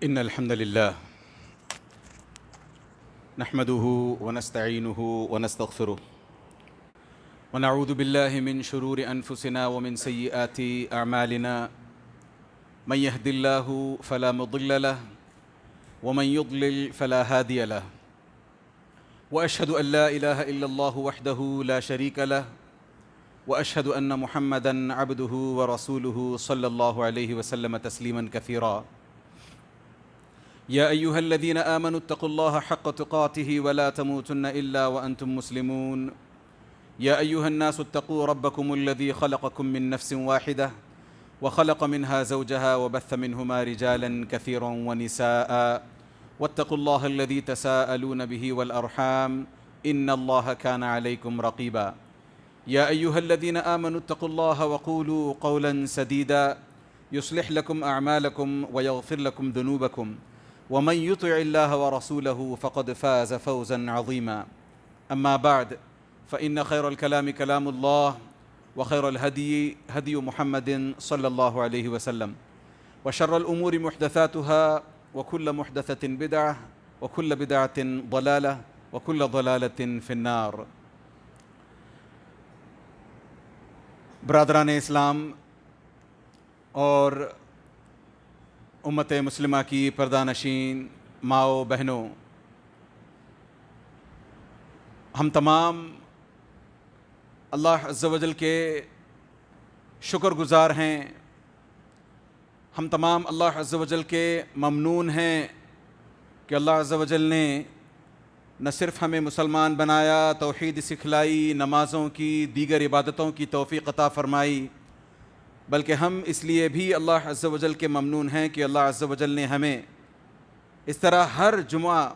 إن الحمد لله نحمده ونستعينه ونستغفره ونعوذ بالله من شرور أنفسنا ومن سيئات أعمالنا من يهد الله فلا مضل له ومن يضلل فلا هادي له وأشهد أن لا إله إلا الله وحده لا شريك له وأشهد أن محمدًا عبده ورسوله صلى الله عليه وسلم تسليمًا كثيرًا يا أيها الذين آمنوا اتقوا الله حق تقاته ولا تموتن إلا وأنتم مسلمون يا أيها الناس اتقوا ربكم الذي خلقكم من نفس واحدة وخلق منها زوجها وبث منهما رجالا كثيرا ونساء واتقوا الله الذي تساءلون به والأرحام إن الله كان عليكم رقيبا يا أيها الذين آمنوا اتقوا الله وقولوا قولا سديدا يصلح لكم أعمالكم ويغفر لكم ذنوبكم ومن يطع الله ورسوله فقد فاز فوزا عظيما أما بعد فإن خير الكلام كلام الله وخير الهدي هدي محمد صلى الله عليه وسلم وشر الأمور محدثاتها وكل محدثة بدعة وكل بدعة ضلالة وكل ضلالة في النار. برادران اسلام اور امت مسلمہ کی پردہ نشین ماؤں بہنوں، ہم تمام اللہ عز و جل کے شکر گزار ہیں. ہم تمام اللہ عز و جل کے ممنون ہیں کہ اللہ عز و جل نے نہ صرف ہمیں مسلمان بنایا، توحید سکھلائی، نمازوں کی، دیگر عبادتوں کی توفیق عطا فرمائی، بلکہ ہم اس لیے بھی اللہ عز و جل کے ممنون ہیں کہ اللہ عز و جل نے ہمیں اس طرح ہر جمعہ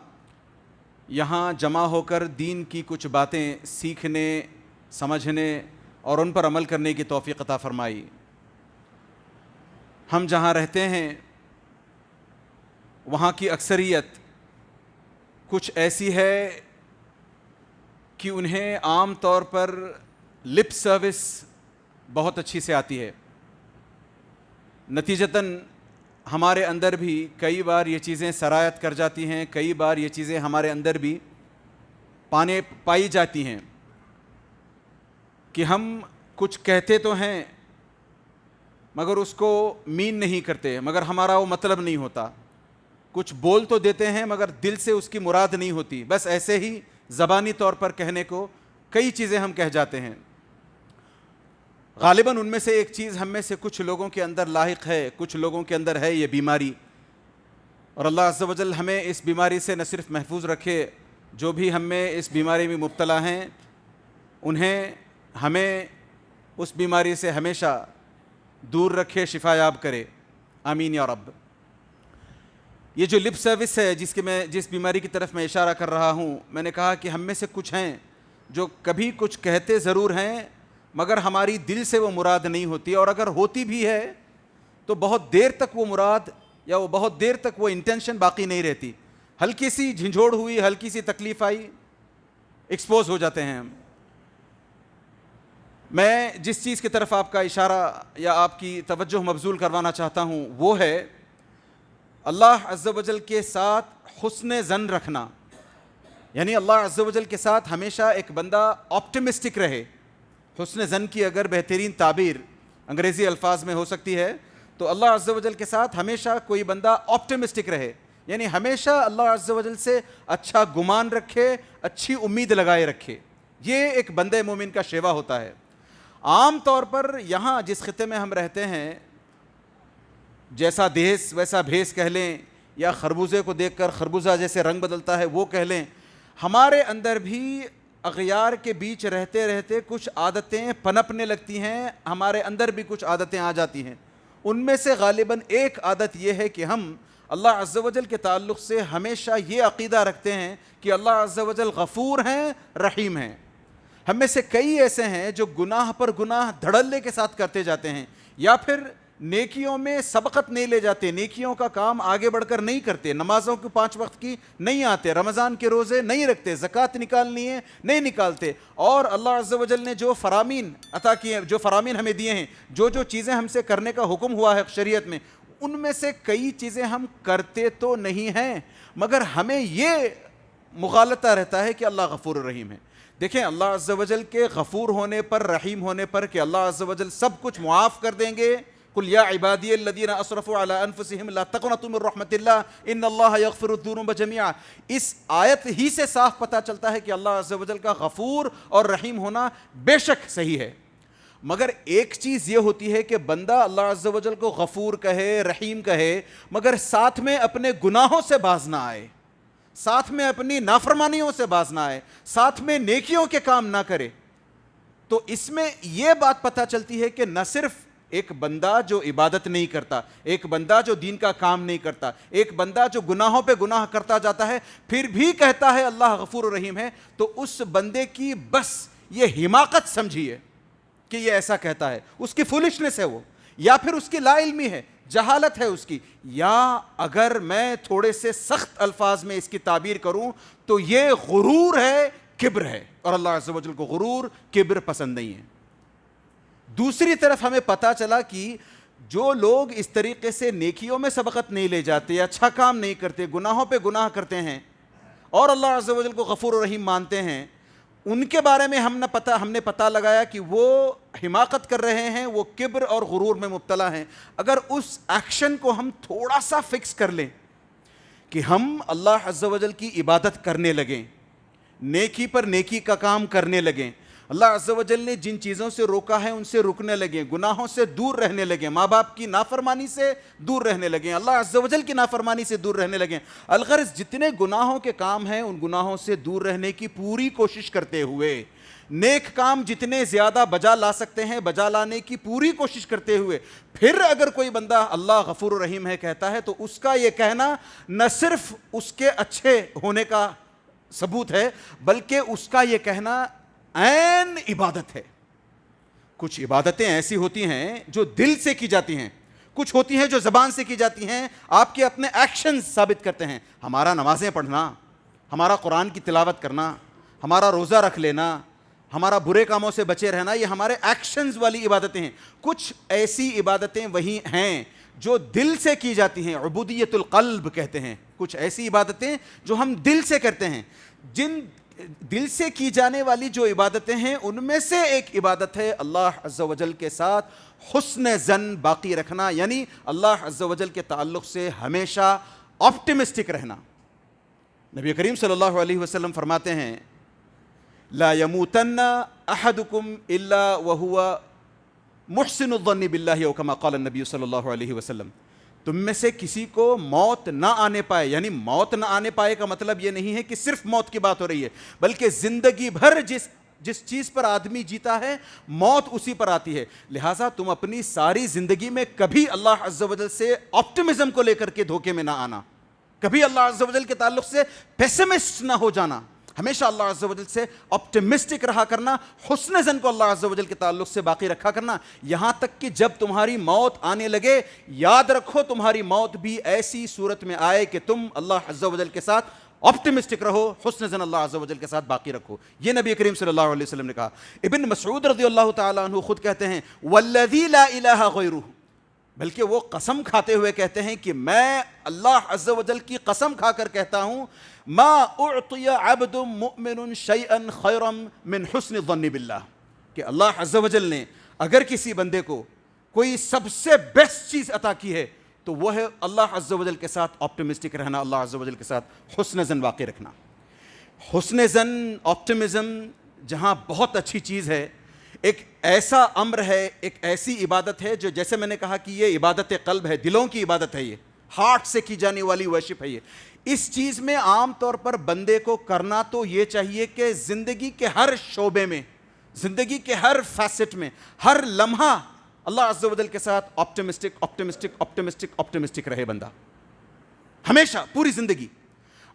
یہاں جمع ہو کر دین کی کچھ باتیں سیکھنے، سمجھنے اور ان پر عمل کرنے کی توفیق عطا فرمائی. ہم جہاں رہتے ہیں وہاں کی اکثریت کچھ ایسی ہے کہ انہیں عام طور پر لپ سروس بہت اچھی سے آتی ہے. نتیجتاً ہمارے اندر بھی کئی بار یہ چیزیں سرایت کر جاتی ہیں، کئی بار یہ چیزیں ہمارے اندر بھی پائی جاتی ہیں کہ ہم کچھ کہتے تو ہیں مگر اس کو مین نہیں کرتے، مگر ہمارا وہ مطلب نہیں ہوتا. کچھ بول تو دیتے ہیں مگر دل سے اس کی مراد نہیں ہوتی، بس ایسے ہی زبانی طور پر کہنے کو کئی چیزیں ہم کہہ جاتے ہیں. غالباً ان میں سے ایک چیز ہم میں سے کچھ لوگوں کے اندر لاحق ہے، کچھ لوگوں کے اندر ہے یہ بیماری، اور اللہ عز و جل ہمیں اس بیماری سے نہ صرف محفوظ رکھے، جو بھی ہم میں اس بیماری میں مبتلا ہیں انہیں ہمیں اس بیماری سے ہمیشہ دور رکھے، شفا یاب کرے، آمین یا رب. یہ جو لپ سروس ہے جس بیماری کی طرف میں اشارہ کر رہا ہوں، میں نے کہا کہ ہم میں سے کچھ ہیں جو کبھی کچھ کہتے ضرور ہیں مگر ہماری دل سے وہ مراد نہیں ہوتی، اور اگر ہوتی بھی ہے تو بہت دیر تک وہ مراد یا وہ بہت دیر تک وہ انٹینشن باقی نہیں رہتی. ہلکی سی جھنجھوڑ ہوئی، ہلکی سی تکلیف آئی، ایکسپوز ہو جاتے ہیں ہم. میں جس چیز کی طرف آپ کا اشارہ یا آپ کی توجہ مبذول کروانا چاہتا ہوں وہ ہے اللہ عز و جل کے ساتھ حسن ظن رکھنا. یعنی اللہ عز و جل کے ساتھ ہمیشہ ایک بندہ آپٹمسٹک رہے. حسن ظن کی اگر بہترین تعبیر انگریزی الفاظ میں ہو سکتی ہے تو اللہ عز و جل کے ساتھ ہمیشہ کوئی بندہ آپٹمسٹک رہے، یعنی ہمیشہ اللہ عز و جل سے اچھا گمان رکھے، اچھی امید لگائے رکھے. یہ ایک بندے مومن کا شیوا ہوتا ہے. عام طور پر یہاں جس خطے میں ہم رہتے ہیں، جیسا دیس ویسا بھیس کہہ لیں، یا خربوزے کو دیکھ کر خربوزہ جیسے رنگ بدلتا ہے وہ کہہ لیں، ہمارے اندر بھی اغیار کے بیچ رہتے رہتے کچھ عادتیں پنپنے لگتی ہیں، ہمارے اندر بھی کچھ عادتیں آ جاتی ہیں. ان میں سے غالباً ایک عادت یہ ہے کہ ہم اللہ عز و جل کے تعلق سے ہمیشہ یہ عقیدہ رکھتے ہیں کہ اللہ عز و جل غفور ہیں، رحیم ہیں. ہم میں سے کئی ایسے ہیں جو گناہ پر گناہ دھڑلے کے ساتھ کرتے جاتے ہیں، یا پھر نیکیوں میں سبقت نہیں لے جاتے، نیکیوں کا کام آگے بڑھ کر نہیں کرتے، نمازوں کو 5 وقت کی نہیں آتے، رمضان کے روزے نہیں رکھتے، زکوٰۃ نکالنی ہے نہیں نکالتے، اور اللہ عز و جل نے جو فرامین عطا کیے، جو فرامین ہمیں دیے ہیں، جو چیزیں ہم سے کرنے کا حکم ہوا ہے شریعت میں، ان میں سے کئی چیزیں ہم کرتے تو نہیں ہیں مگر ہمیں یہ مغالطہ رہتا ہے کہ اللہ غفور الرحیم ہے. دیکھیں اللہ عز و جل کے غفور ہونے پر، رحیم ہونے پر، کہ اللہ عز و جل سب کچھ معاف کر دیں گے. قل یا عبادی الذین اسرفوا علی انفسہم لا تقنطوا من رحمت اللہ ان اللہ یغفر الذنوب جميعا. اس آیت ہی سے صاف پتہ چلتا ہے کہ اللہ عز و جل کا غفور اور رحیم ہونا بے شک صحیح ہے. مگر ایک چیز یہ ہوتی ہے کہ بندہ اللہ عز و جل کو غفور کہے، رحیم کہے، مگر ساتھ میں اپنے گناہوں سے باز نہ آئے، ساتھ میں اپنی نافرمانیوں سے باز نہ آئے، ساتھ میں نیکیوں کے کام نہ کرے. تو اس میں یہ بات پتہ چلتی ہے کہ نہ صرف ایک بندہ جو عبادت نہیں کرتا، ایک بندہ جو دین کا کام نہیں کرتا، ایک بندہ جو گناہوں پہ گناہ کرتا جاتا ہے پھر بھی کہتا ہے اللہ غفور الرحیم ہے، تو اس بندے کی بس یہ حماقت سمجھیے کہ یہ ایسا کہتا ہے، اس کی فولشنس ہے وہ، یا پھر اس کی لا علمی ہے، جہالت ہے اس کی، یا اگر میں تھوڑے سے سخت الفاظ میں اس کی تعبیر کروں تو یہ غرور ہے، کبر ہے، اور اللہ عز و جل کو غرور، کبر پسند نہیں ہے. دوسری طرف ہمیں پتہ چلا کہ جو لوگ اس طریقے سے نیکیوں میں سبقت نہیں لے جاتے، اچھا کام نہیں کرتے، گناہوں پہ گناہ کرتے ہیں اور اللہ عز و جل کو غفور و رحیم مانتے ہیں، ان کے بارے میں ہم نے پتہ لگایا کہ وہ حماقت کر رہے ہیں، وہ کبر اور غرور میں مبتلا ہیں. اگر اس ایکشن کو ہم تھوڑا سا فکس کر لیں کہ ہم اللہ عز و جل کی عبادت کرنے لگیں، نیکی پر نیکی کا کام کرنے لگیں، اللہ عز و جل نے جن چیزوں سے روکا ہے ان سے رکنے لگیں، گناہوں سے دور رہنے لگیں، ماں باپ کی نافرمانی سے دور رہنے لگیں، اللہ عز و جل کی نافرمانی سے دور رہنے لگیں. الغرض جتنے گناہوں کے کام ہیں ان گناہوں سے دور رہنے کی پوری کوشش کرتے ہوئے، نیک کام جتنے زیادہ بجا لا سکتے ہیں بجا لانے کی پوری کوشش کرتے ہوئے، پھر اگر کوئی بندہ اللہ غفور الرحیم ہے کہتا ہے تو اس کا یہ کہنا نہ صرف اس کے اچھے ہونے کا ثبوت ہے بلکہ اس کا یہ کہنا عین عبادت ہے. کچھ عبادتیں ایسی ہوتی ہیں جو دل سے کی جاتی ہیں، کچھ ہوتی ہیں جو زبان سے کی جاتی ہیں، آپ کے اپنے ایکشنز ثابت کرتے ہیں. ہمارا نمازیں پڑھنا، ہمارا قرآن کی تلاوت کرنا، ہمارا روزہ رکھ لینا، ہمارا برے کاموں سے بچے رہنا، یہ ہمارے ایکشنز والی عبادتیں ہیں. کچھ ایسی عبادتیں وہی ہیں جو دل سے کی جاتی ہیں، عبودیت القلب کہتے ہیں. کچھ ایسی عبادتیں جو ہم دل سے کرتے ہیں. جن دل سے کی جانے والی جو عبادتیں ہیں ان میں سے ایک عبادت ہے اللہ عز و جل کے ساتھ حسن ظن باقی رکھنا، یعنی اللہ عز و جل کے تعلق سے ہمیشہ آپٹیمسٹک رہنا. نبی کریم صلی اللہ علیہ وسلم فرماتے ہیں لا يموتن احدكم الا وهو محسن الظن باللہ او کما قال النبی صلی اللہ علیہ وسلم. تم میں سے کسی کو موت نہ آنے پائے، یعنی موت نہ آنے پائے کا مطلب یہ نہیں ہے کہ صرف موت کی بات ہو رہی ہے، بلکہ زندگی بھر جس چیز پر آدمی جیتا ہے موت اسی پر آتی ہے. لہٰذا تم اپنی ساری زندگی میں کبھی اللہ عز و جل سے آپٹمزم کو لے کر کے دھوکے میں نہ آنا، کبھی اللہ عز و جل کے تعلق سے پیسمسٹ نہ ہو جانا، ہمیشہ اللہ عز و جل سے آپٹیمسٹک رہا کرنا، حسن ظن کو اللہ عز و جل کے تعلق سے باقی رکھا کرنا. یہاں تک کہ جب تمہاری موت آنے لگے یاد رکھو تمہاری موت بھی ایسی صورت میں آئے کہ تم اللہ عز و جل کے ساتھ آپٹیمسٹک رہو، حسن ظن اللہ عز و جل کے ساتھ باقی رکھو. یہ نبی کریم صلی اللہ علیہ وسلم نے کہا. ابن مسعود رضی اللہ تعالیٰ عنہ خود کہتے ہیں والذی لا الہ غیرہ، بلکہ وہ قسم کھاتے ہوئے کہتے ہیں کہ میں اللہ عز و جل کی قسم کھا کر کہتا ہوں ما اعطی عبد مؤمن شیئا خیرا من حسن الظن باللہ، کہ اللہ عز و جل نے اگر کسی بندے کو کوئی سب سے بیسٹ چیز عطا کی ہے تو وہ ہے اللہ عز و جل کے ساتھ آپٹیمسٹک رہنا، اللہ عز و جل کے ساتھ حسن ظن باقی رکھنا. حسن ظن، آپٹیمزم جہاں بہت اچھی چیز ہے، ایک ایسا امر ہے، ایک ایسی عبادت ہے جو جیسے میں نے کہا کہ یہ عبادت قلب ہے، دلوں کی عبادت ہے، یہ ہارٹ سے کی جانے والی ورشپ ہے. یہ اس چیز میں عام طور پر بندے کو کرنا تو یہ چاہیے کہ زندگی کے ہر شعبے میں، زندگی کے ہر فیسٹ میں، ہر لمحہ اللہ عز و جل کے ساتھ آپٹیمسٹک آپٹیمسٹک آپٹیمسٹک آپٹیمسٹک رہے بندہ ہمیشہ پوری زندگی.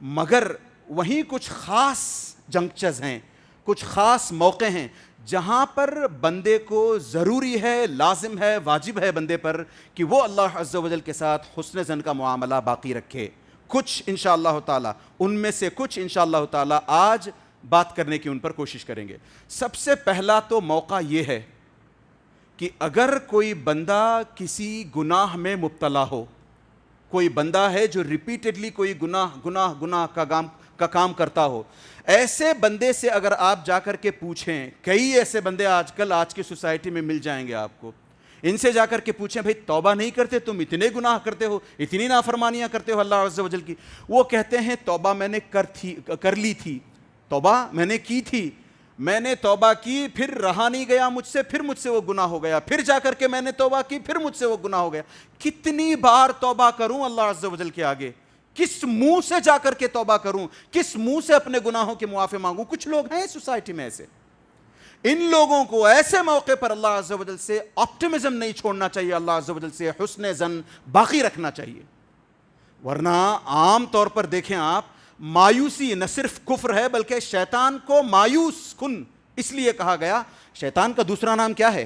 مگر وہیں کچھ خاص جنکچرز ہیں، کچھ خاص موقع ہیں جہاں پر بندے کو ضروری ہے، لازم ہے، واجب ہے بندے پر کہ وہ اللہ عز و جل کے ساتھ حسن ظن کا معاملہ باقی رکھے. کچھ انشاءاللہ تعالی ان میں سے کچھ انشاءاللہ تعالی آج بات کرنے کی ان پر کوشش کریں گے. سب سے پہلا تو موقع یہ ہے کہ اگر کوئی بندہ کسی گناہ میں مبتلا ہو، کوئی بندہ ہے جو ریپیٹڈلی کوئی گناہ کا کام کرتا ہو، ایسے بندے سے اگر آپ جا کر کے پوچھیں، کئی ایسے بندے آج کی سوسائٹی میں مل جائیں گے آپ کو، ان سے جا کر کے پوچھیں بھئی توبہ نہیں کرتے تم، اتنے گناہ کرتے ہو، اتنی نافرمانیاں کرتے ہو اللہ عز و جل کی؟ وہ کہتے ہیں توبہ میں نے کر لی تھی، توبہ میں نے کی تھی، میں نے توبہ کی، پھر رہا نہیں گیا مجھ سے، پھر مجھ سے وہ گناہ ہو گیا، پھر جا کر کے میں نے توبہ کی، پھر مجھ سے وہ گناہ ہو گیا۔ کتنی بار توبہ کروں اللہ عز و جل کے آگے؟ کس منہ سے جا کر کے توبہ کروں؟ کس منہ سے اپنے گناہوں کے معافی مانگوں؟ کچھ لوگ ہیں سوسائٹی میں ایسے، ان لوگوں کو ایسے موقع پر اللہ عز و جل سے آپٹیمزم نہیں چھوڑنا چاہیے، اللہ عز و جل سے حسن ظن باقی رکھنا چاہیے، ورنہ عام طور پر دیکھیں آپ، مایوسی نہ صرف کفر ہے بلکہ شیطان کو مایوس کن اس لیے کہا گیا۔ شیطان کا دوسرا نام کیا ہے؟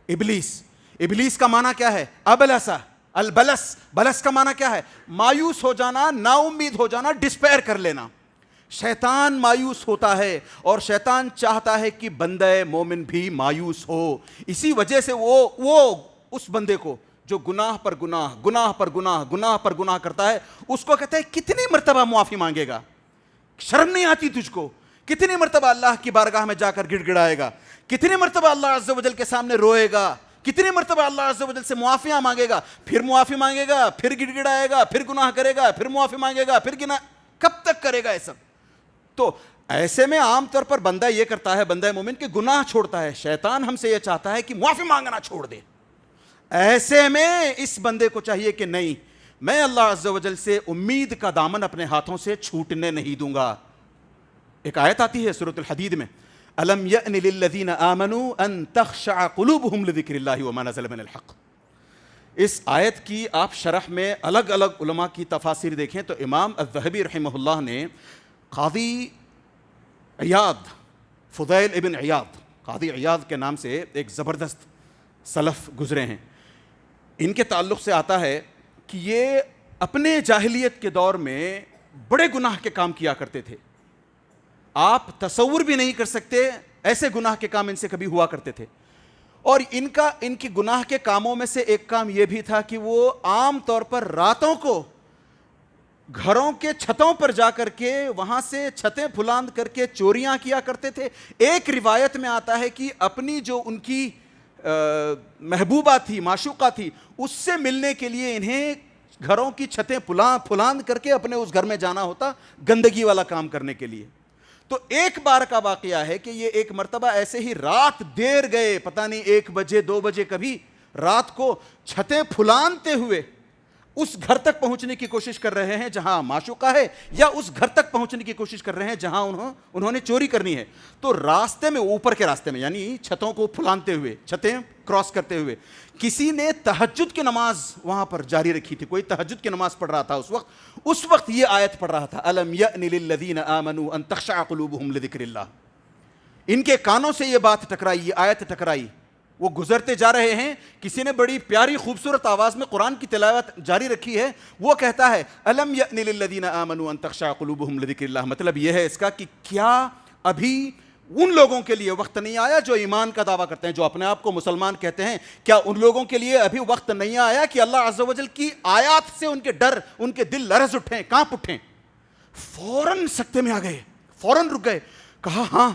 ابلیس۔ ابلیس کا معنی کیا ہے؟ ابلسا، البلس، بلس کا معنی کیا ہے؟ مایوس ہو جانا، نا امید ہو جانا، ڈسپیر کر لینا۔ شیطان مایوس ہوتا ہے اور شیطان چاہتا ہے کہ بندہ مومن بھی مایوس ہو، اسی وجہ سے وہ اس بندے کو جو گناہ پر گناہ کرتا ہے، اس کو کہتا ہے کتنی مرتبہ معافی مانگے گا؟ شرم نہیں آتی تجھ کو؟ کتنی مرتبہ اللہ کی بارگاہ میں جا کر گڑ گڑائے گا؟ کتنی مرتبہ اللہ عز و جل کے سامنے روئے گا؟ کتنی مرتبہ اللہ عز و جل سے معافیاں مانگے گا؟ پھر معافی مانگے گا، پھر گڑ گڑائے گا، پھر گناہ کرے گا، پھر معافی مانگے گا، پھر گناہ، کب تک کرے گا یہ سب؟ تو ایسے میں عام طور پر بندہ یہ کرتا ہے، بندہ مومن کے گناہ چھوڑتا ہے، شیطان ہم سے یہ چاہتا ہے کہ معافی مانگنا چھوڑ دے۔ ایسے میں اس بندے کو چاہیے کہ نہیں، میں اللہ عز و جل سے امید کا دامن اپنے ہاتھوں سے چھوٹنے نہیں دوں گا۔ ایک آیت آتی ہے سورۃ الحدید میں، الم یأن للذین آمنوا ان تخشع قلوبہم لذکر اللہ وما نزل من الحق۔ اس آیت کی آپ شرح میں الگ الگ علماء کی تفاسیر دیکھیں تو امام الذہبی رحمہ اللہ نے قاضی عیاض، فضیل ابن عیاض، قاضی عیاض کے نام سے ایک زبردست سلف گزرے ہیں، ان کے تعلق سے آتا ہے کہ یہ اپنے جاہلیت کے دور میں بڑے گناہ کے کام کیا کرتے تھے، آپ تصور بھی نہیں کر سکتے ایسے گناہ کے کام ان سے کبھی ہوا کرتے تھے۔ اور ان کی گناہ کے کاموں میں سے ایک کام یہ بھی تھا کہ وہ عام طور پر راتوں کو گھروں کے چھتوں پر جا کر کے وہاں سے چھتیں پھلاند کر کے چوریاں کیا کرتے تھے۔ ایک روایت میں آتا ہے کہ اپنی جو ان کی محبوبہ تھی، معشوقہ تھی، اس سے ملنے کے لیے انہیں گھروں کی چھتیں پھلاند کر کے اپنے اس گھر میں جانا ہوتا، گندگی والا کام کرنے کے لیے۔ تو ایک بار کا واقعہ ہے کہ یہ ایک مرتبہ ایسے ہی رات دیر گئے، پتہ نہیں 1 بجے 2 بجے کبھی رات کو چھتیں پھلانتے ہوئے اس گھر تک پہنچنے کی کوشش کر رہے ہیں جہاں معشوقہ ہے، یا اس گھر تک پہنچنے کی کوشش کر رہے ہیں جہاں انہوں نے چوری کرنی ہے۔ تو راستے میں، اوپر کے راستے میں، یعنی چھتوں کو پھلانتے ہوئے، چھتیں کراس کرتے ہوئے، کسی نے تہجد کی نماز وہاں پر جاری رکھی تھی، کوئی تہجد کی نماز پڑھ رہا تھا اس وقت یہ آیت پڑھ رہا تھا، الم یأن للذین آمنوا ان تخشع قلوبہم لذکر اللہ۔ ان کے کانوں سے یہ بات ٹکرائی، یہ آیت ٹکرائی، وہ گزرتے جا رہے ہیں، کسی نے بڑی پیاری خوبصورت آواز میں قرآن کی تلاوت جاری رکھی ہے، وہ کہتا ہے الم یأن للذین آمنوا ان تخشع قلوبہم لذکر اللہ۔ مطلب یہ ہے اس کا کہ کیا ابھی ان لوگوں کے لیے وقت نہیں آیا جو ایمان کا دعویٰ کرتے ہیں، جو اپنے آپ کو مسلمان کہتے ہیں، کیا ان لوگوں کے لیے ابھی وقت نہیں آیا کہ اللہ عز و جل کی آیات سے ان کے ڈر، ان کے دل لرز اٹھیں، کانپ اٹھیں؟ فوراً سکتے میں آ گئے، فوراً رک گئے، کہا ہاں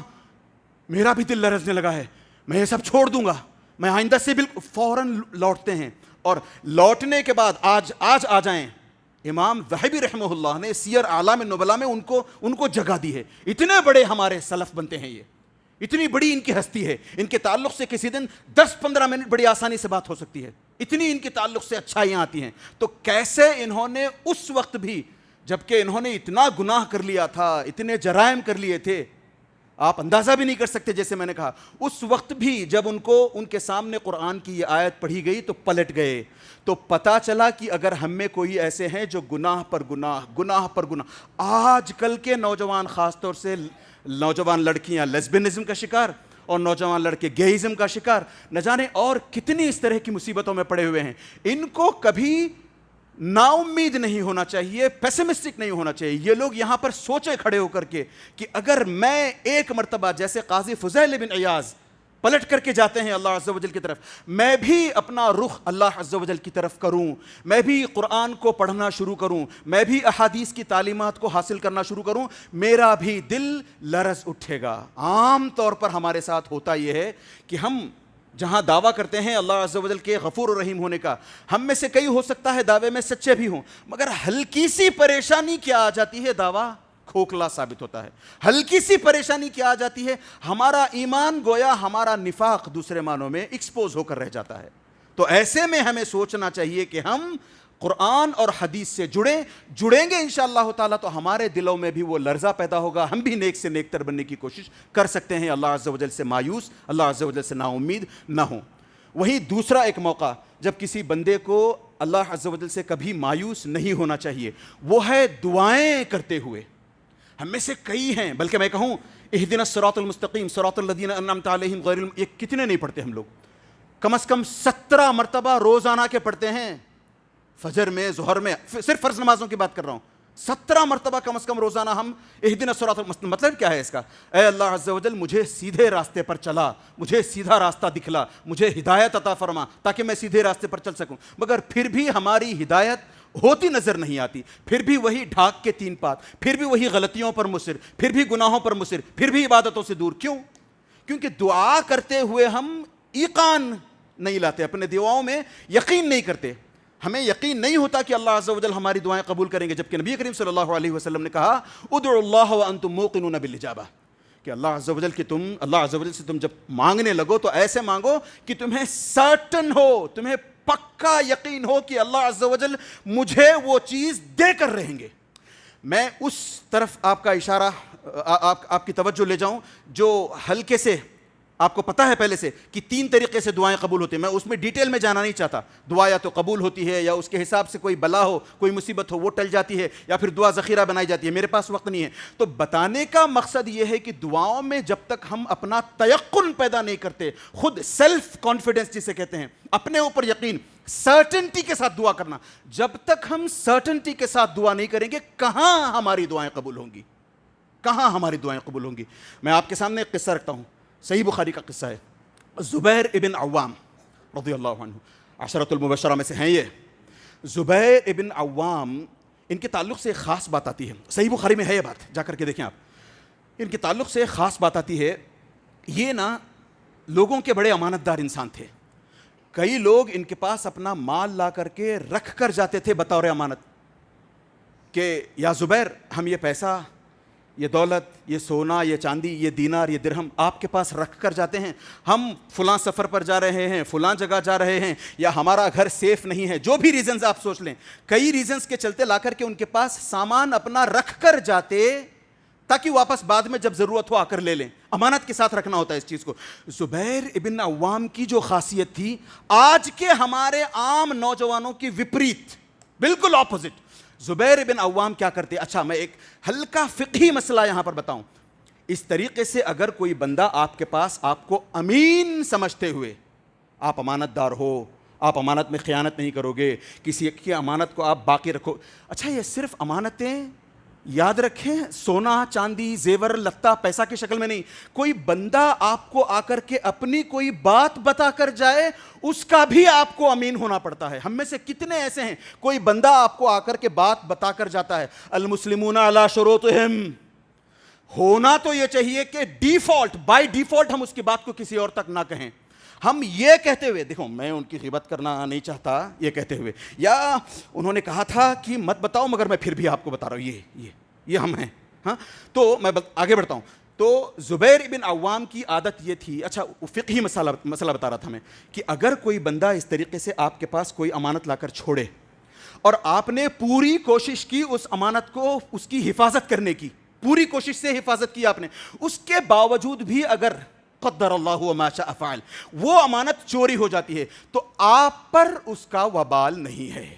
میرا بھی دل لرزنے لگا ہے، میں یہ سب چھوڑ دوں گا، میں آئندہ سے بالکل، فوراً لوٹتے ہیں۔ اور لوٹنے کے بعد آج آ جائیں، امام ذہبی رحمہ اللہ نے سیر اعلام النبلاء میں ان کو جگہ دی ہے۔ اتنے بڑے ہمارے سلف بنتے ہیں، یہ اتنی بڑی ان کی ہستی ہے، ان کے تعلق سے کسی دن 10-15 منٹ بڑی آسانی سے بات ہو سکتی ہے، اتنی ان کے تعلق سے اچھائیاں آتی ہیں۔ تو کیسے انہوں نے اس وقت بھی، جبکہ انہوں نے اتنا گناہ کر لیا تھا، اتنے جرائم کر لیے تھے، آپ اندازہ بھی نہیں کر سکتے، جیسے میں نے کہا، اس وقت بھی جب ان کے سامنے قرآن کی یہ آیت پڑھی گئی تو پلٹ گئے۔ تو پتہ چلا کہ اگر ہم میں کوئی ایسے ہیں جو گناہ پر گناہ، آج کل کے نوجوان، خاص طور سے نوجوان لڑکیاں لیسبینزم کا شکار اور نوجوان لڑکے گیئزم کا شکار، نہ جانے اور کتنی اس طرح کی مصیبتوں میں پڑے ہوئے ہیں۔ ان کو کبھی نا امید نہیں ہونا چاہیے، پیسمسٹک نہیں ہونا چاہیے۔ یہ لوگ یہاں پر سوچے کھڑے ہو کر کے کہ اگر میں ایک مرتبہ، جیسے قاضی فضیل بن عیاض پلٹ کر کے جاتے ہیں اللہ عز و جل کی طرف. میں بھی اپنا رخ اللہ عز و جل کی طرف کروں, میں بھی قرآن کو پڑھنا شروع کروں, میں بھی احادیث کی تعلیمات کو حاصل کرنا شروع کروں, میرا بھی دل لرز اٹھے گا. عام طور پر ہمارے ساتھ ہوتا یہ ہے کہ ہم جہاں دعویٰ کرتے ہیں اللہ عز و جل کے غفور و رحیم ہونے کا, ہم میں سے کئی ہو سکتا ہے دعوے میں سچے بھی ہوں, مگر ہلکی سی پریشانی کیا آ جاتی ہے, دعویٰ کھوکھلا ثابت ہوتا ہے. ہلکی سی پریشانی کیا آ جاتی ہے, ہمارا ایمان گویا ہمارا نفاق دوسرے معنوں میں ایکسپوز ہو کر رہ جاتا ہے. تو ایسے میں ہمیں سوچنا چاہیے کہ ہم قرآن اور حدیث سے جڑیں گے انشاءاللہ تعالیٰ, تو ہمارے دلوں میں بھی وہ لرزہ پیدا ہوگا, ہم بھی نیک سے نیک تر بننے کی کوشش کر سکتے ہیں. اللہ عز و جل سے مایوس, اللہ عز و جل سے نا امید نہ ہوں. وہی دوسرا ایک موقع جب کسی بندے کو اللہ عز و جل سے کبھی مایوس نہیں ہونا چاہیے, وہ ہے دعائیں کرتے ہوئے. ہم میں سے کئی ہیں, بلکہ میں کہوں اہدنا الصراط المستقیم صراط الذین انعمت علیہم غیر یہ کتنے نہیں پڑھتے ہم لوگ؟ کم از کم 17 مرتبہ روزانہ کے پڑھتے ہیں, فجر میں, ظہر میں, صرف فرض نمازوں کی بات کر رہا ہوں. 17 مرتبہ کم از کم روزانہ ہم اہدنا الصراط المستقیم. مطلب کیا ہے اس کا؟ اے اللہ عز و جل مجھے سیدھے راستے پر چلا, مجھے سیدھا راستہ دکھلا, مجھے ہدایت عطا فرما تاکہ میں سیدھے راستے پر چل سکوں. مگر پھر بھی ہماری ہدایت ہوتی نظر نہیں آتی, پھر بھی وہی ڈھاک کے 3 پات, پھر بھی وہی غلطیوں پر مصر, پھر بھی گناہوں پر مصر, پھر بھی عبادتوں سے دور. کیوں؟ کیونکہ دعا کرتے ہوئے ہم ایقان نہیں لاتے, اپنے دعاؤں میں یقین نہیں کرتے. ہمیں یقین نہیں ہوتا کہ اللہ عز و جل ہماری دعائیں قبول کریں گے, جبکہ نبی کریم صلی اللہ علیہ وسلم نے کہا ادعوا اللہ وانتم موقنون بالاجابہ, کہ اللہ عز و جل کہ اللہ عز و جل سے تم جب مانگنے لگو تو ایسے مانگو کہ تمہیں سرٹن ہو, تمہیں پکا یقین ہو کہ اللہ عز و جل مجھے وہ چیز دے کر رہیں گے. میں اس طرف آپ کا اشارہ, آپ کی توجہ لے جاؤں جو ہلکے سے آپ کو پتہ ہے پہلے سے کہ 3 طریقے سے دعائیں قبول ہوتی ہیں. میں اس میں ڈیٹیل میں جانا نہیں چاہتا. دعا یا تو قبول ہوتی ہے, یا اس کے حساب سے کوئی بلا ہو, کوئی مصیبت ہو, وہ ٹل جاتی ہے, یا پھر دعا ذخیرہ بنائی جاتی ہے. میرے پاس وقت نہیں ہے. تو بتانے کا مقصد یہ ہے کہ دعاؤں میں جب تک ہم اپنا تیقن پیدا نہیں کرتے, خود سیلف کانفیڈنس جسے کہتے ہیں, اپنے اوپر یقین, سرٹنٹی کے ساتھ دعا کرنا, جب تک ہم سرٹنٹی کے ساتھ دعا نہیں کریں گے, کہاں ہماری دعائیں قبول ہوں گی, کہاں ہماری دعائیں قبول ہوں گی. میں آپ کے سامنے ایک قصہ رکھتا ہوں, صحیح بخاری کا قصہ ہے. زبیر ابن عوام رضی اللہ عنہ عشرۃ المبشرہ میں سے ہیں. یہ زبیر ابن عوام, ان کے تعلق سے ایک خاص بات آتی ہے, صحیح بخاری میں ہے یہ بات, جا کر کے دیکھیں آپ. ان کے تعلق سے ایک خاص بات آتی ہے. یہ نا لوگوں کے بڑے امانت دار انسان تھے. کئی لوگ ان کے پاس اپنا مال لا کر کے رکھ کر جاتے تھے بطور امانت, کہ یا زبیر ہم یہ پیسہ, یہ دولت, یہ سونا, یہ چاندی, یہ دینار, یہ درہم آپ کے پاس رکھ کر جاتے ہیں, ہم فلاں سفر پر جا رہے ہیں, فلاں جگہ جا رہے ہیں, یا ہمارا گھر سیف نہیں ہے, جو بھی ریزنز آپ سوچ لیں, کئی ریزنز کے چلتے لا کر کے ان کے پاس سامان اپنا رکھ کر جاتے تاکہ واپس بعد میں جب ضرورت ہو آ کر لے لیں. امانت کے ساتھ رکھنا ہوتا ہے اس چیز کو. زبیر ابن عوام کی جو خاصیت تھی آج کے ہمارے عام نوجوانوں کی وپریت, بالکل اپوزٹ. زبیر ابن عوام کیا کرتے؟ اچھا میں ایک ہلکا فقہی مسئلہ یہاں پر بتاؤں. اس طریقے سے اگر کوئی بندہ آپ کے پاس آپ کو امین سمجھتے ہوئے, آپ امانت دار ہو, آپ امانت میں خیانت نہیں کرو گے, کسی کی امانت کو آپ باقی رکھو. اچھا یہ صرف امانتیں یاد رکھیں, سونا چاندی زیور لتا پیسہ کی شکل میں نہیں. کوئی بندہ آپ کو آ کر کے اپنی کوئی بات بتا کر جائے, اس کا بھی آپ کو امین ہونا پڑتا ہے. ہم میں سے کتنے ایسے ہیں, کوئی بندہ آپ کو آ کر کے بات بتا کر جاتا ہے, المسلمون علی شروطہم, ہونا تو یہ چاہیے کہ ڈیفالٹ, بائی ڈیفالٹ ہم اس کی بات کو کسی اور تک نہ کہیں. ہم یہ کہتے ہوئے, دیکھو میں ان کی غیبت کرنا نہیں چاہتا, یہ کہتے ہوئے, یا انہوں نے کہا تھا کہ مت بتاؤ مگر میں پھر بھی آپ کو بتا رہا ہوں, یہ ہم ہیں. ہاں تو میں آگے بڑھتا ہوں. تو زبیر ابن عوام کی عادت یہ تھی, اچھا فقہی مسئلہ بتا رہا تھا میں, کہ اگر کوئی بندہ اس طریقے سے آپ کے پاس کوئی امانت لا کر چھوڑے اور آپ نے پوری کوشش کی اس امانت کو, اس کی حفاظت کرنے کی, پوری کوشش سے حفاظت کی آپ نے, اس کے باوجود بھی اگر قدر اللہ وما شاء فعل وہ امانت چوری ہو جاتی ہے, تو آپ پر اس کا وبال نہیں ہے,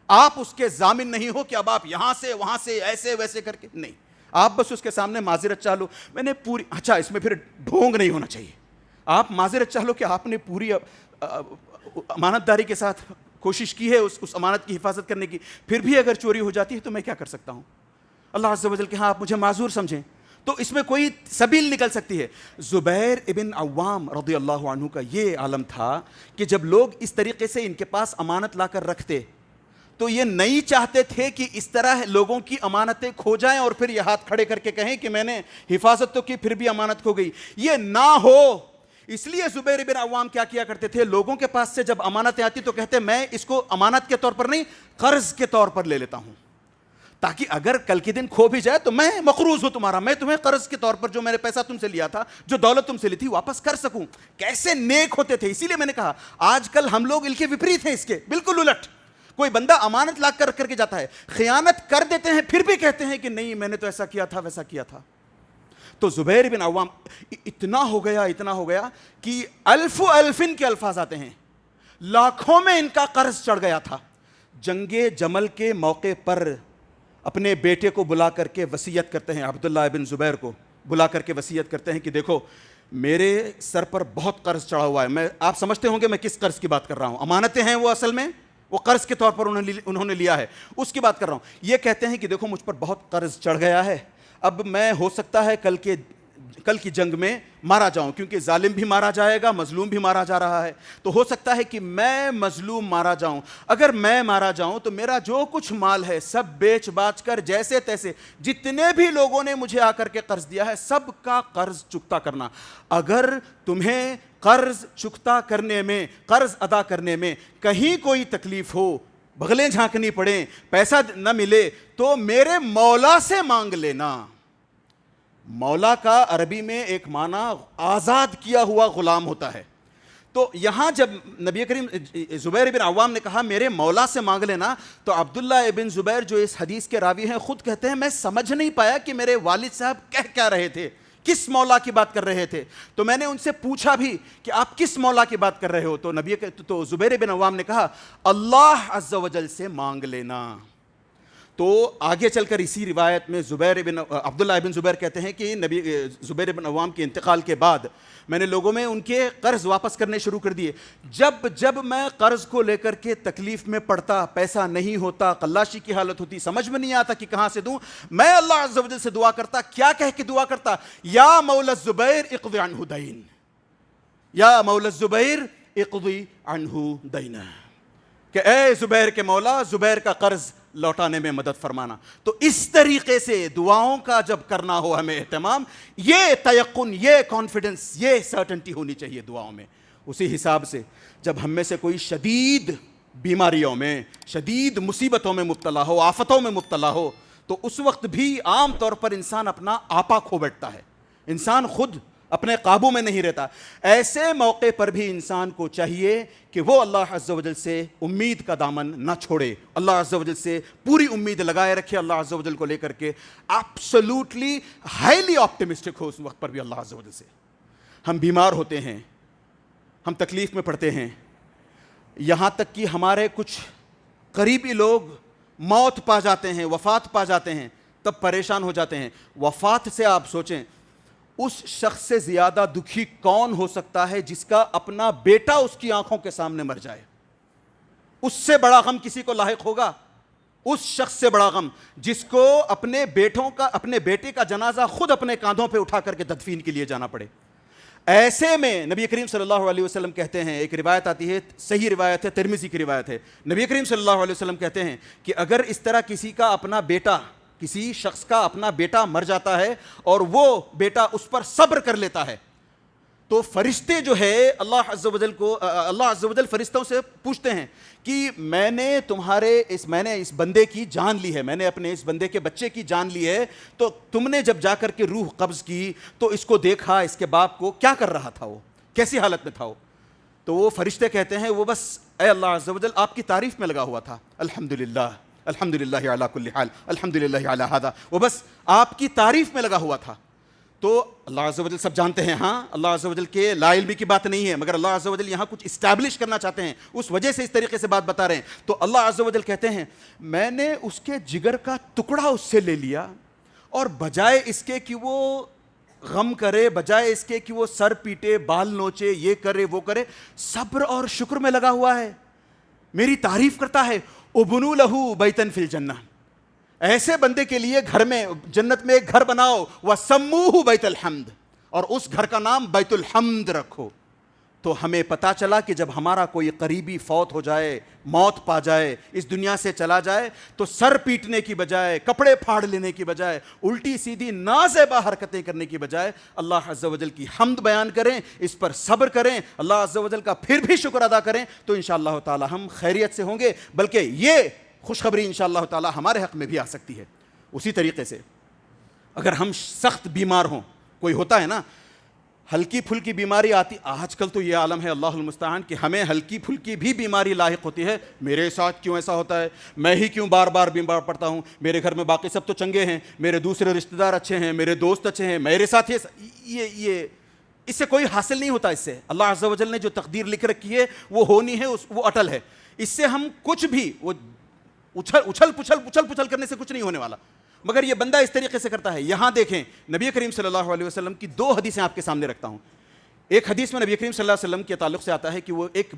آپ اس کے ضامن نہیں ہو کہ اب آپ یہاں سے وہاں سے ایسے ویسے کر کے, نہیں, آپ بس اس کے سامنے معذرت چاہ لو, میں نے پوری, اچھا اس میں پھر ڈھونگ نہیں ہونا چاہیے, آپ معذرت چاہ لو کہ آپ نے پوری امانت داری کے ساتھ کوشش کی ہے اس امانت کی حفاظت کرنے کی, پھر بھی اگر چوری ہو جاتی ہے تو میں کیا کر سکتا ہوں. اللہ عز و جل کہ ہاں آپ مجھے معذور سمجھیں, تو اس میں کوئی سبیل نکل سکتی ہے. زبیر ابن عوام رضی اللہ عنہ کا یہ عالم تھا کہ جب لوگ اس طریقے سے ان کے پاس امانت لا کر رکھتے تو یہ نہیں چاہتے تھے کہ اس طرح لوگوں کی امانتیں کھو جائیں اور پھر یہ ہاتھ کھڑے کر کے کہیں کہ میں نے حفاظت تو کی پھر بھی امانت کھو گئی. یہ نہ ہو اس لیے زبیر بن عوام کیا کیا کرتے تھے, لوگوں کے پاس سے جب امانتیں آتی تو کہتے میں اس کو امانت کے طور پر نہیں قرض کے طور پر لے لیتا ہوں, تاکہ اگر کل کے دن کھو بھی جائے تو میں مقروض ہوں تمہارا, میں تمہیں قرض کے طور پر جو میں نے پیسہ تم سے لیا تھا, جو دولت تم سے لی تھی واپس کر سکوں. کیسے نیک ہوتے تھے. اسی لیے میں نے کہا آج کل ہم لوگ ان کے وپریت ہیں, اس کے بالکل الٹ. کوئی بندہ امانت لا کر رکھ کر کے جاتا ہے, خیانت کر دیتے ہیں, پھر بھی کہتے ہیں کہ نہیں میں نے تو ایسا کیا تھا ویسا کیا تھا. تو زبیر بن عوام اتنا ہو گیا کہ الفن کے الفاظ آتے ہیں, لاکھوں میں ان کا قرض چڑھ گیا تھا. جنگ جمل کے موقع پر اپنے بیٹے کو بلا کر کے وصیت کرتے ہیں, عبداللہ ابن زبیر کو بلا کر کے وصیت کرتے ہیں کہ دیکھو میرے سر پر بہت قرض چڑھا ہوا ہے. آپ سمجھتے ہوں گے میں کس قرض کی بات کر رہا ہوں. امانتیں ہیں وہ, اصل میں وہ قرض کے طور پر انہوں نے لیا ہے, اس کی بات کر رہا ہوں. یہ کہتے ہیں کہ دیکھو مجھ پر بہت قرض چڑھ گیا ہے, اب میں ہو سکتا ہے کل کی جنگ میں مارا جاؤں, کیونکہ ظالم بھی مارا جائے گا, مظلوم بھی مارا جا رہا ہے, تو ہو سکتا ہے کہ میں مظلوم مارا جاؤں. اگر میں مارا جاؤں تو میرا جو کچھ مال ہے سب بیچ باچ کر جیسے تیسے جتنے بھی لوگوں نے مجھے آ کر کے قرض دیا ہے سب کا قرض چکتا کرنا. اگر تمہیں قرض چکتا کرنے میں, قرض ادا کرنے میں کہیں کوئی تکلیف ہو, بغلیں جھانکنی پڑیں, پیسہ نہ ملے, تو میرے مولا سے مانگ لینا. مولا کا عربی میں ایک معنی آزاد کیا ہوا غلام ہوتا ہے. تو یہاں جب نبی کریم زبیر بن عوام نے کہا میرے مولا سے مانگ لینا, تو عبداللہ ابن زبیر جو اس حدیث کے راوی ہیں خود کہتے ہیں میں سمجھ نہیں پایا کہ میرے والد صاحب کہہ کیا رہے تھے, کس مولا کی بات کر رہے تھے. تو میں نے ان سے پوچھا بھی کہ آپ کس مولا کی بات کر رہے ہو, تو زبیر بن عوام نے کہا اللہ عز و جل سے مانگ لینا. تو آگے چل کر اسی روایت میں عبداللہ ابن زبیر کہتے ہیں کہ زبیر بن عوام کے انتقال کے بعد میں نے لوگوں میں ان کے قرض واپس کرنے شروع کر دیے. جب میں قرض کو لے کر کے تکلیف میں پڑتا, پیسہ نہیں ہوتا, قلاشی کی حالت ہوتی, سمجھ میں نہیں آتا کہ کہاں سے دوں, میں اللہ عز و جل سے دعا کرتا. کیا کہہ کے دعا کرتا؟ یا مولا الزبیر اقضی عنہ دین, یا مولا الزبیر اقضی عنہ دین, کہ اے زبیر کے مولا زبیر کا قرض لوٹانے میں مدد فرمانا. تو اس طریقے سے دعاؤں کا جب کرنا ہو ہمیں اہتمام, یہ تیقن, یہ کانفیڈنس, یہ سرٹنٹی ہونی چاہیے دعاؤں میں. اسی حساب سے جب ہم میں سے کوئی شدید بیماریوں میں, شدید مصیبتوں میں مبتلا ہو, آفتوں میں مبتلا ہو, تو اس وقت بھی عام طور پر انسان اپنا آپا کھو بیٹھتا ہے, انسان خود اپنے قابو میں نہیں رہتا. ایسے موقع پر بھی انسان کو چاہیے کہ وہ اللہ عز و جل سے امید کا دامن نہ چھوڑے, اللہ عز و جل سے پوری امید لگائے رکھے, اللہ عز و جل کو لے کر کے ایبسولوٹلی ہائیلی آپٹیمسٹک ہو اس وقت پر بھی اللہ عز و جل سے. ہم بیمار ہوتے ہیں, ہم تکلیف میں پڑتے ہیں, یہاں تک کہ ہمارے کچھ قریبی لوگ موت پا جاتے ہیں, وفات پا جاتے ہیں, تب پریشان ہو جاتے ہیں. وفات سے آپ سوچیں, اس شخص سے زیادہ دکھی کون ہو سکتا ہے جس کا اپنا بیٹا اس کی آنکھوں کے سامنے مر جائے؟ اس سے بڑا غم کسی کو لاحق ہوگا؟ اس شخص سے بڑا غم جس کو اپنے بیٹے کا جنازہ خود اپنے کاندھوں پہ اٹھا کر کے تدفین کے لیے جانا پڑے. ایسے میں نبی کریم صلی اللہ علیہ وسلم کہتے ہیں, ایک روایت آتی ہے, صحیح روایت ہے, ترمذی کی روایت ہے, نبی کریم صلی اللہ علیہ وسلم کہتے ہیں کہ اگر اس طرح کسی شخص کا اپنا بیٹا مر جاتا ہے اور وہ بیٹا اس پر صبر کر لیتا ہے, تو فرشتے جو ہے اللہ عز و جل فرشتوں سے پوچھتے ہیں کہ میں نے اس بندے کی جان لی ہے, میں نے اپنے اس بندے کے بچے کی جان لی ہے, تو تم نے جب جا کر کے روح قبض کی تو اس کو دیکھا, اس کے باپ کو کیا کر رہا تھا, وہ کیسی حالت میں تھا وہ؟ تو وہ فرشتے کہتے ہیں وہ بس اے اللہ عز و جل آپ کی تعریف میں لگا ہوا تھا, الحمدللہ الحمدللہ علی کل حال الحمدللہ علی ھذا, وہ بس آپ کی تعریف میں لگا ہوا تھا. تو اللہ عز و جل سب جانتے ہیں, ہاں اللہ عز و جل کے لا علمی کی بات نہیں ہے, مگر اللہ عز و جل یہاں کچھ اسٹیبلش کرنا چاہتے ہیں, اس وجہ سے اس طریقے سے بات بتا رہے ہیں. تو اللہ عز و جل کہتے ہیں میں نے اس کے جگر کا ٹکڑا اس سے لے لیا, اور بجائے اس کے کہ وہ غم کرے, بجائے اس کے کہ وہ سر پیٹے, بال نوچے, یہ کرے وہ کرے, صبر اور شکر میں لگا ہوا ہے, میری تعریف کرتا ہے. ابنوا لہ بیتن فی الجنہ, ایسے بندے کے لیے گھر میں جنت میں ایک گھر بناؤ، وَسَمُّوهُ بَيْتَ الْحَمْدِ، اور اس گھر کا نام بیت الحمد رکھو۔ تو ہمیں پتا چلا کہ جب ہمارا کوئی قریبی فوت ہو جائے، موت پا جائے، اس دنیا سے چلا جائے، تو سر پیٹنے کی بجائے، کپڑے پھاڑ لینے کی بجائے، الٹی سیدھی نازیبا حرکتیں کرنے کی بجائے اللہ عز و جل کی حمد بیان کریں، اس پر صبر کریں، اللہ عز و جل کا پھر بھی شکر ادا کریں، تو انشاءاللہ تعالی ہم خیریت سے ہوں گے، بلکہ یہ خوشخبری انشاءاللہ تعالی ہمارے حق میں بھی آ سکتی ہے۔ اسی طریقے سے اگر ہم سخت بیمار ہوں، کوئی ہوتا ہے نا ہلکی پھلکی بیماری آتی، آج کل تو یہ عالم ہے اللہ المستعان کہ ہمیں ہلکی پھلکی بھی بیماری لاحق ہوتی ہے، میرے ساتھ کیوں ایسا ہوتا ہے، میں ہی کیوں بار بار بیمار پڑتا ہوں، میرے گھر میں باقی سب تو چنگے ہیں، میرے دوسرے رشتہ دار اچھے ہیں، میرے دوست اچھے ہیں، میرے ساتھ یہ اس سے کوئی حاصل نہیں ہوتا۔ اس سے اللہ عز و جل نے جو تقدیر لکھ رکھی ہے وہ ہونی ہے، وہ اٹل ہے، اس سے ہم کچھ بھی وہ اچھل پچھل کرنے سے کچھ نہیں ہونے والا، مگر یہ بندہ اس طریقے سے کرتا ہے۔ یہاں دیکھیں نبی کریم صلی اللہ علیہ وسلم کی دو حدیثیں آپ کے سامنے رکھتا ہوں۔ ایک حدیث میں نبی کریم صلی اللہ علیہ وسلم کے تعلق سے آتا ہے کہ وہ ایک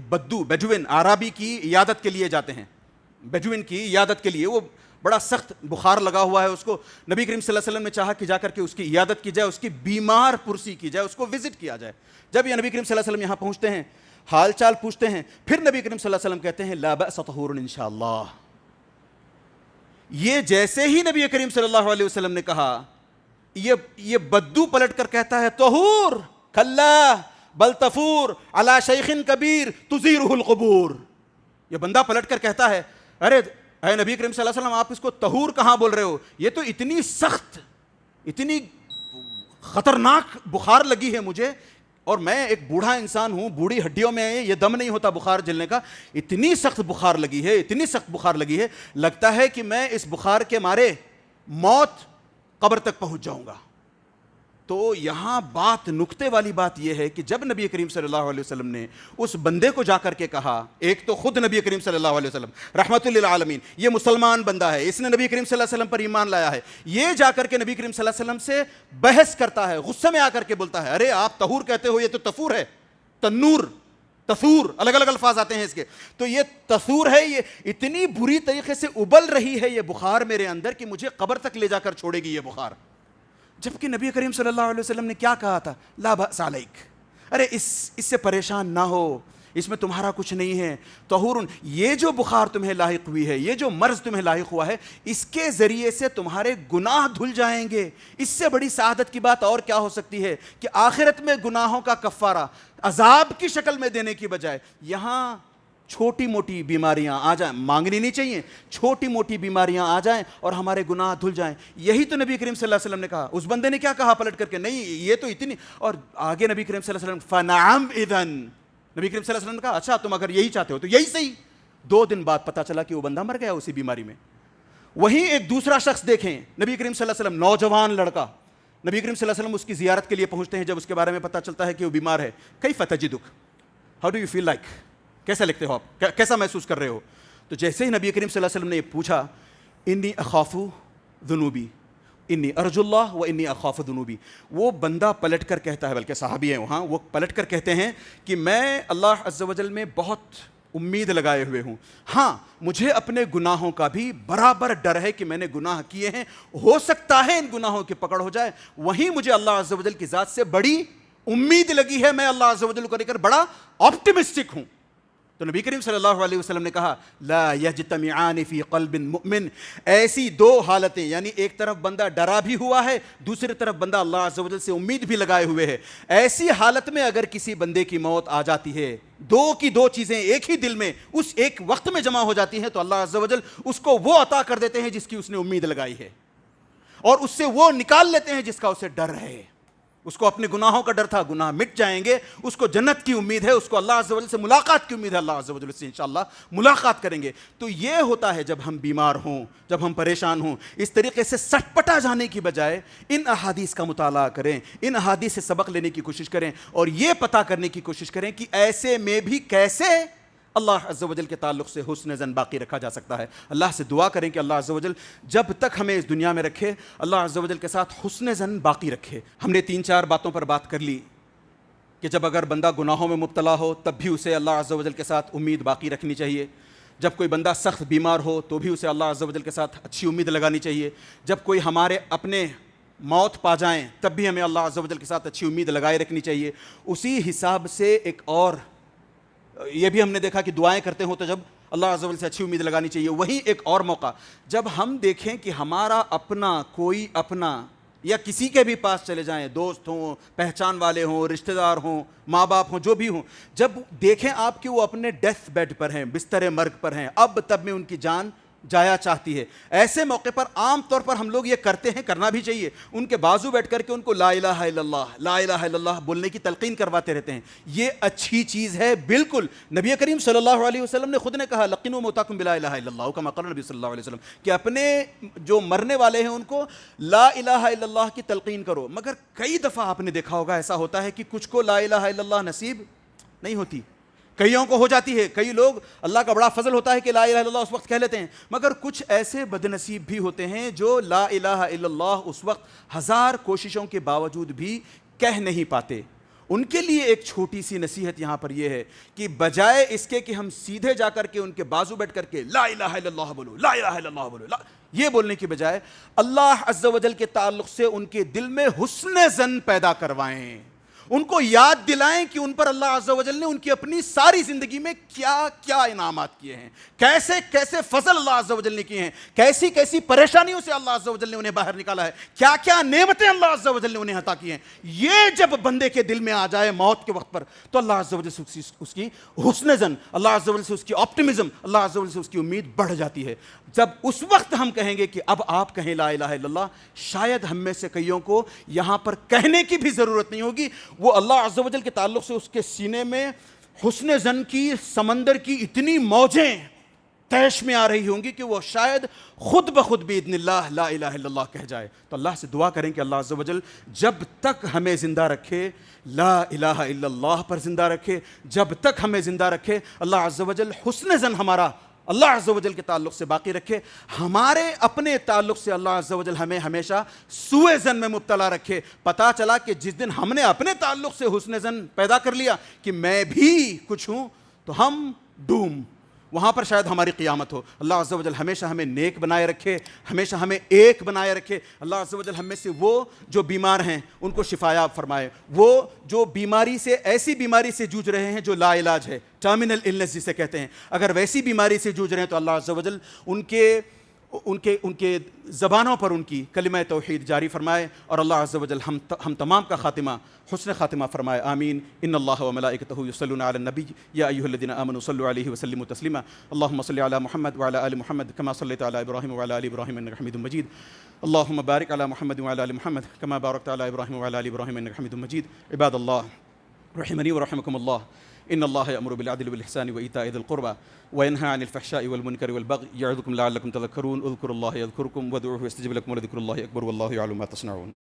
بیجوین عربی کی عیادت کے لیے جاتے ہیں، بیجوین کی عیادت کے لیے، وہ بڑا سخت بخار لگا ہوا ہے اس کو، نبی کریم صلی اللہ علیہ وسلم نے چاہا کہ جا کر کے اس کی عیادت کی جائے، اس کی بیمار پرسی کی جائے، اس کو وزٹ کیا جائے۔ جب یہ نبی کریم صلی اللہ علیہ وسلم یہاں پہنچتے ہیں، حال چال پوچھتے ہیں، پھر نبی کریم صلی اللہ علیہ وسلم کہتے ہیں لا بأس طہور انشاءاللہ۔ یہ جیسے ہی نبی کریم صلی اللہ علیہ وسلم نے کہا، یہ بدو پلٹ کر کہتا ہے طہور کلا بل تفور علی شیخ کبیر تزیرہ القبور۔ یہ بندہ پلٹ کر کہتا ہے ارے اے نبی کریم صلی اللہ علیہ وسلم، آپ اس کو طہور کہاں بول رہے ہو، یہ تو اتنی سخت، اتنی خطرناک بخار لگی ہے مجھے، اور میں ایک بوڑھا انسان ہوں، بوڑھی ہڈیوں میں یہ دم نہیں ہوتا بخار جلنے کا، اتنی سخت بخار لگی ہے، اتنی سخت بخار لگی ہے، لگتا ہے کہ میں اس بخار کے مارے موت قبر تک پہنچ جاؤں گا۔ تو یہاں بات، نکتے والی بات یہ ہے کہ جب نبی کریم صلی اللہ علیہ وسلم نے اس بندے کو جا کر کے کہا، ایک تو خود نبی کریم صلی اللہ علیہ وسلم رحمت للعالمین، یہ مسلمان بندہ ہے، اس نے نبی کریم صلی اللہ علیہ وسلم پر ایمان لایا ہے، یہ جا کر کے نبی کریم صلی اللہ علیہ وسلم سے بحث کرتا ہے، غصے میں آ کر کے بولتا ہے ارے آپ طہور کہتے ہو، یہ تو تفور ہے، تنور، تثور، الگ الگ الفاظ آتے ہیں اس کے، تو یہ تثور ہے، یہ اتنی بری طریقے سے ابل رہی ہے یہ بخار میرے اندر کہ مجھے قبر تک لے جا کر چھوڑے گی یہ بخار۔ جبکہ نبی کریم صلی اللہ علیہ وسلم نے کیا کہا تھا، لا بأس علیک، ارے اس سے پریشان نہ ہو، اس میں تمہارا کچھ نہیں ہے، طہور، یہ جو بخار تمہیں لاحق ہوئی ہے، یہ جو مرض تمہیں لاحق ہوا ہے، اس کے ذریعے سے تمہارے گناہ دھل جائیں گے۔ اس سے بڑی سعادت کی بات اور کیا ہو سکتی ہے کہ آخرت میں گناہوں کا کفارہ عذاب کی شکل میں دینے کی بجائے یہاں چھوٹی موٹی بیماریاں آ جائیں، مانگنی نہیں چاہیے، چھوٹی موٹی بیماریاں آ جائیں اور ہمارے گناہ دھل جائیں۔ یہی تو نبی کریم صلی اللہ علیہ وسلم نے کہا۔ اس بندے نے کیا کہا پلٹ کر کے، نہیں یہ تو اتنی، اور آگے نبی کریم صلی اللہ علیہ وسلم فنعم اذن، نبی کریم صلی اللہ علیہ وسلم نے کہا اچھا تم اگر یہی چاہتے ہو تو یہی صحیح۔ 2 دن بعد پتہ چلا کہ وہ بندہ مر گیا اسی بیماری میں۔ وہیں ایک دوسرا شخص دیکھیں، نبی کریم صلی اللہ علیہ وسلم، نوجوان لڑکا، نبی کریم صلی اللہ علیہ وسلم اس کی زیارت کے لیے پہنچتے ہیں۔ جب اس کے بارے میں پتہ چلتا ہے کہ وہ بیمار ہے، کیف تجدک، how do you feel like, کیسا لکھتے ہو آپ، کیسا محسوس کر رہے ہو؟ تو جیسے ہی نبی کریم صلی اللہ علیہ وسلم نے یہ پوچھا، انی اخاف ذنوبی، انی ارجو اللہ و انی اخاف ذنوبی، وہ بندہ پلٹ کر کہتا ہے، بلکہ صحابی ہیں وہاں، وہ پلٹ کر کہتے ہیں کہ میں اللہ عز و جل میں بہت امید لگائے ہوئے ہوں، ہاں مجھے اپنے گناہوں کا بھی برابر ڈر ہے کہ میں نے گناہ کیے ہیں، ہو سکتا ہے ان گناہوں کی پکڑ ہو جائے، وہیں مجھے اللہ عز و جل کی ذات سے بڑی امید لگی ہے، میں اللہ عز و جل کو لے کر بڑا آپٹمسٹک ہوں۔ تو نبی کریم صلی اللہ علیہ وسلم نے کہا لا یجتمعان فی قلب مؤمن، ایسی 2 حالتیں، یعنی ایک طرف بندہ ڈرا بھی ہوا ہے، دوسری طرف بندہ اللہ عز و جل سے امید بھی لگائے ہوئے ہے، ایسی حالت میں اگر کسی بندے کی موت آ جاتی ہے، 2 کی 2 چیزیں ایک ہی دل میں اس ایک وقت میں جمع ہو جاتی ہیں، تو اللہ عز و جل اس کو وہ عطا کر دیتے ہیں جس کی اس نے امید لگائی ہے، اور اس سے وہ نکال لیتے ہیں جس کا اسے ڈر ہے۔ اس کو اپنے گناہوں کا ڈر تھا، گناہ مٹ جائیں گے، اس کو جنت کی امید ہے، اس کو اللہ عز و جل سے ملاقات کی امید ہے، اللہ عز و جل سے انشاءاللہ ملاقات کریں گے۔ تو یہ ہوتا ہے جب ہم بیمار ہوں، جب ہم پریشان ہوں، اس طریقے سے سٹ پٹا جانے کی بجائے ان احادیث کا مطالعہ کریں، ان احادیث سے سبق لینے کی کوشش کریں، اور یہ پتہ کرنے کی کوشش کریں کہ ایسے میں بھی کیسے اللہ عز و جل کے تعلق سے حسن ظن باقی رکھا جا سکتا ہے۔ اللہ سے دعا کریں کہ اللہ عز و جل جب تک ہمیں اس دنیا میں رکھے، اللہ عز و جل کے ساتھ حسن ظن باقی رکھے۔ ہم نے 3-4 باتوں پر بات کر لی کہ جب اگر بندہ گناہوں میں مبتلا ہو تب بھی اسے اللہ عز و جل کے ساتھ امید باقی رکھنی چاہیے۔ جب کوئی بندہ سخت بیمار ہو تو بھی اسے اللہ عز و جل کے ساتھ اچھی امید لگانی چاہیے. جب کوئی ہمارے اپنے موت پا جائیں تب بھی ہمیں اللہ عز و جل کے ساتھ اچھی امید لگائے رکھنی چاہیے. اسی حساب سے ایک اور یہ بھی ہم نے دیکھا کہ دعائیں کرتے ہوں تو جب اللہ عز و جل سے اچھی امید لگانی چاہیے. وہیں ایک اور موقع جب ہم دیکھیں کہ ہمارا اپنا کوئی اپنا یا کسی کے بھی پاس چلے جائیں, دوست ہوں, پہچان والے ہوں, رشتہ دار ہوں, ماں باپ ہوں, جو بھی ہوں, جب دیکھیں آپ کہ وہ اپنے ڈیتھ بیڈ پر ہیں, بستر مرگ پر ہیں, اب تب میں ان کی جان جایا چاہتی ہے, ایسے موقع پر عام طور پر ہم لوگ یہ کرتے ہیں, کرنا بھی چاہیے, ان کے بازو بیٹھ کر کے ان کو لا الہ الا اللہ لا الہ الا اللہ بولنے کی تلقین کرواتے رہتے ہیں. یہ اچھی چیز ہے بالکل. نبی کریم صلی اللہ علیہ وسلم نے خود نے کہا لقنوا موتاکم بلا الہ الا اللہ کما قال نبی صلی اللہ علیہ وسلم, کہ اپنے جو مرنے والے ہیں ان کو لا الہ الا اللہ کی تلقین کرو. مگر کئی دفعہ آپ نے دیکھا ہوگا ایسا ہوتا ہے کہ کچھ کو لا الہ الا اللہ نصیب نہیں ہوتی, کئیوں کو ہو جاتی ہے. کئی لوگ اللہ کا بڑا فضل ہوتا ہے کہ لا الہ الا اللہ اس وقت کہہ لیتے ہیں, مگر کچھ ایسے بد نصیب بھی ہوتے ہیں جو لا الہ الا اللہ اس وقت ہزار کوششوں کے باوجود بھی کہہ نہیں پاتے. ان کے لیے ایک چھوٹی سی نصیحت یہاں پر یہ ہے کہ بجائے اس کے کہ ہم سیدھے جا کر کے ان کے بازو بیٹھ کر کے لا الہ الا اللہ بولو لا الہ الا اللہ بولو یہ بولنے کی بجائے اللہ عز و جل کے تعلق سے ان کے دل میں حسن ظن پیدا کروائیں, ان کو یاد دلائیں کہ ان پر اللہ عز و جل نے ان کی اپنی ساری زندگی میں کیا کیا انعامات کیے ہیں, کیسے کیسے فضل اللہ عز و جل نے کیے ہیں, کیسی کیسی پریشانیوں سے اللہ عز و جل نے انہیں باہر نکالا ہے, کیا کیا نعمتیں اللہ عز و جل نے انہیں عطا کی ہیں. یہ جب بندے کے دل میں آ جائے موت کے وقت پر تو اللہ عز و جل سے اس کی حسن ظن, اللہ عز و جل سے اس کی آپٹیمزم, اللہ عز و جل سے اس کی امید بڑھ جاتی ہے. جب اس وقت ہم کہیں گے کہ اب آپ کہیں لا الہ الا اللہ, شاید ہم میں سے کئیوں کو یہاں پر کہنے کی بھی ضرورت نہیں ہوگی. وہ اللہ عز و جل کے تعلق سے اس کے سینے میں حسن ظن کی سمندر کی اتنی موجیں تیش میں آ رہی ہوں گی کہ وہ شاید خود بخود باذن اللہ لا الہ الا اللہ کہہ جائے. تو اللہ سے دعا کریں کہ اللہ عز و جل جب تک ہمیں زندہ رکھے لا الہ الا اللہ پر زندہ رکھے, جب تک ہمیں زندہ رکھے اللہ عز و جل حسن ظن ہمارا اللہ عز و جل کے تعلق سے باقی رکھے, ہمارے اپنے تعلق سے اللہ عز و جل ہمیں ہمیشہ سوء ظن میں مبتلا رکھے. پتہ چلا کہ جس دن ہم نے اپنے تعلق سے حسن ظن پیدا کر لیا کہ میں بھی کچھ ہوں تو ہم ڈوم, وہاں پر شاید ہماری قیامت ہو. اللہ عز و جل ہمیشہ ہمیں نیک بنائے رکھے, ہمیشہ ہمیں ایک بنائے رکھے. اللہ عز و جل ہم میں سے وہ جو بیمار ہیں ان کو شفایاب فرمائے, وہ جو بیماری سے ایسی بیماری سے جوجھ رہے ہیں جو لا علاج ہے, ٹرمینل النس جسے کہتے ہیں, اگر ویسی بیماری سے جوجھ رہے ہیں تو اللہ عز و جل ان کے زبانوں پر ان کی کلمہ توحید جاری فرمائے, اور اللہ عز و جل ہم تمام کا خاتمہ حسن خاتمہ فرمائے. آمین. ان اللہ و ملائکتہ یصلون علی النبی یا ایھا الذین آمنوا صلوا علیہ وسلموا تسلیما. اللهم صل علی محمد وعلی آل محمد کما صلیت علی ابراہیم وعلی آل ابراہیم انک حمید مجید. اللهم بارک علی محمد وعلی آل محمد کما بارکت علی ابراہیم وعلی آل ابراہیم انک حمید مجید. عباد اللہ رحمنی ورحمکم اللہ, ان اللہ یأمر بالعدل والإحسان وإیتاء ذی القربى وینہی عن الفحشاء والمنکر والبغی یعظکم لعلکم تذکرون. اذکروا اللہ یذکرکم وادعوہ یستجب لکم ولذکر اللہ اکبر واللہ یعلم ما تصنعون.